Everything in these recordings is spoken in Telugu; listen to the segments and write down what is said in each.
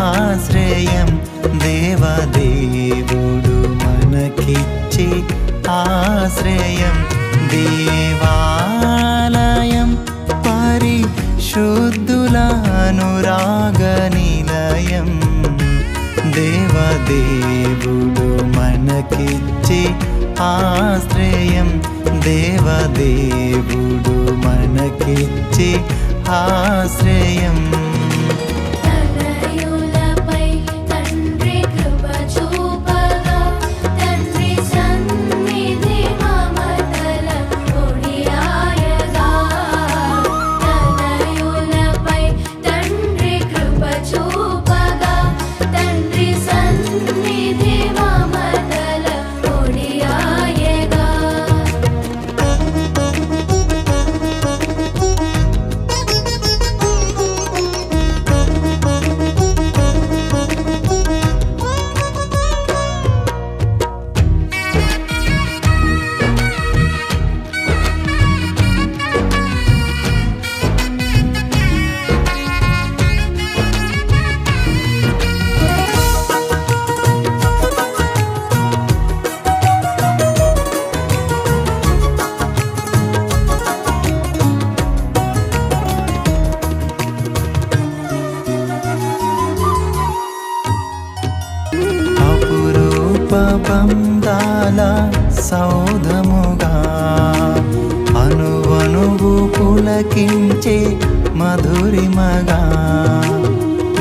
ఆశ్రయం దేవదేవుడు మనకిచ్చే ఆశ్రయం దేవాలయం పరిశుద్ధుల అనురాగ నిలయం దేవదేవుడు మనకిచ్చే ఆశ్రయం దేవదేవుడు మనకిచ్చే ఆశ్రయం బంధాల సౌధముగా అనువనువు పులకించే మధురిమగా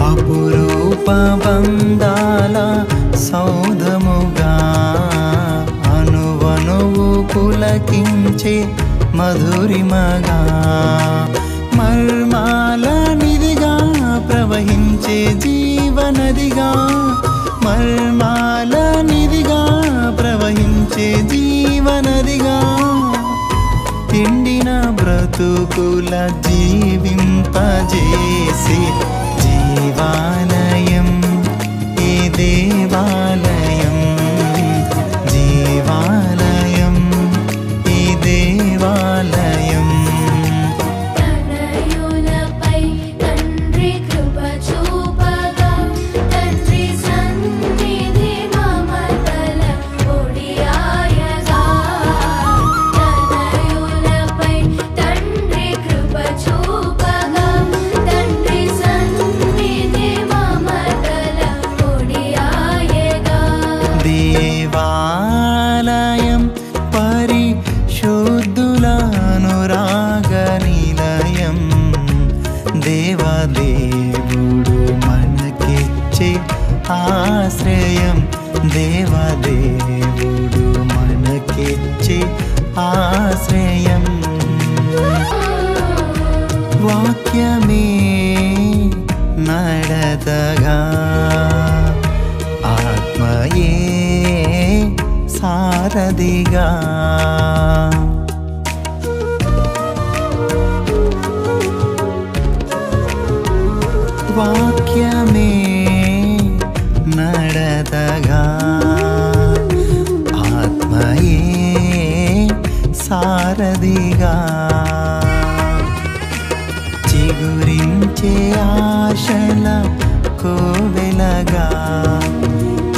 అపురూప బంధాల సౌధముగా అనువనువు పులకించే మధురిమగా మర్మాల నిధిగా ప్రవహించే జీవనదిగా మర్మాల నిధిగా ప్రవహించే జీవనదిగా ఎండిన బ్రతుకుల జీవింపజేసి జీవాలయం ఈ దేవాలయం జీవాలయం ఈ దేవాలయం దేవాలయం పరిశుద్ధుల అనురాగ నిలయం దేవదేవుడు మనకిచ్చే ఆశ్రయం దేవదేవుడు మనకిచ్చే ఆశ్రయం వాక్యమే నడతగా ఆత్మయే సారథిగా వాక్యమే నడతగా ఆత్మయే సారథిగా చిగురించే ఆశల కోవెలగా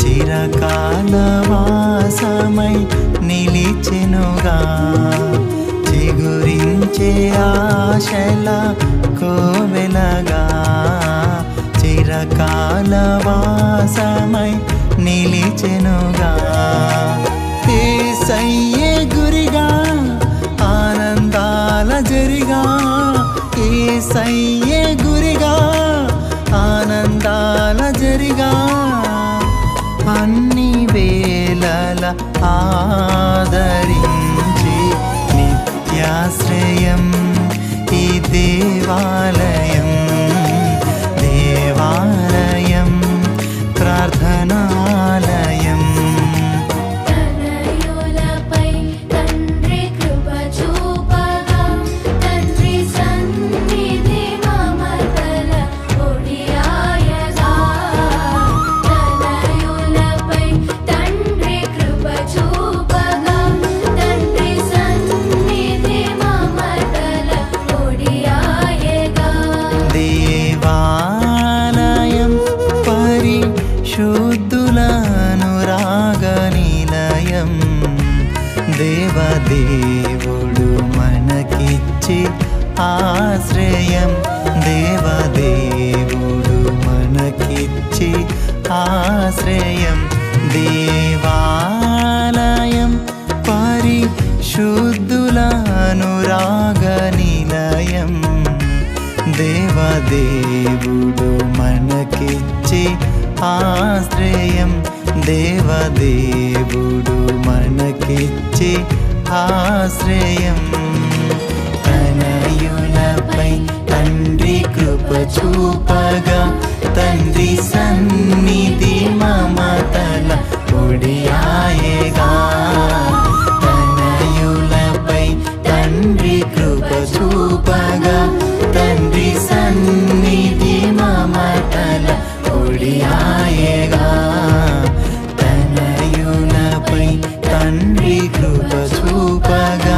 చిరకాల వాసమై నిలిచెనుగా చిగురించే ఆశల కోవెలగా చిరకాల వాసమై నిలిచెనుగా యేసయ్యే గురిగా ఆనందాల జరిగా యేసయ్యే గురిగా ఆనందాల జరిగా అన్ని వేళల ఆదరించి నిత్యాశ్రయం ఈ దేవాలయం దేవాలయం ప్రార్థనాలయం మనకిచ్చి ఆశ్రయం దేవదేవుడు మనకిచ్చి ఆశ్రయం దేవాలయం పరిశుద్ధుల అనురాగ నిలయం దేవదేవుడు మనకిచ్చి ఆశ్రయం దేవదేవుడు మనకిచ్చి ఆశ్రయం తనయులపై తండ్రి కృప చూపగా తండ్రి సన్నిధి మమతల పొడియాయగా తనయులపై తండ్రి కృప చూపగా తండ్రి సన్నిధి మమతల పొడియాయగా తనయులపై తండ్రి కృప చూపగా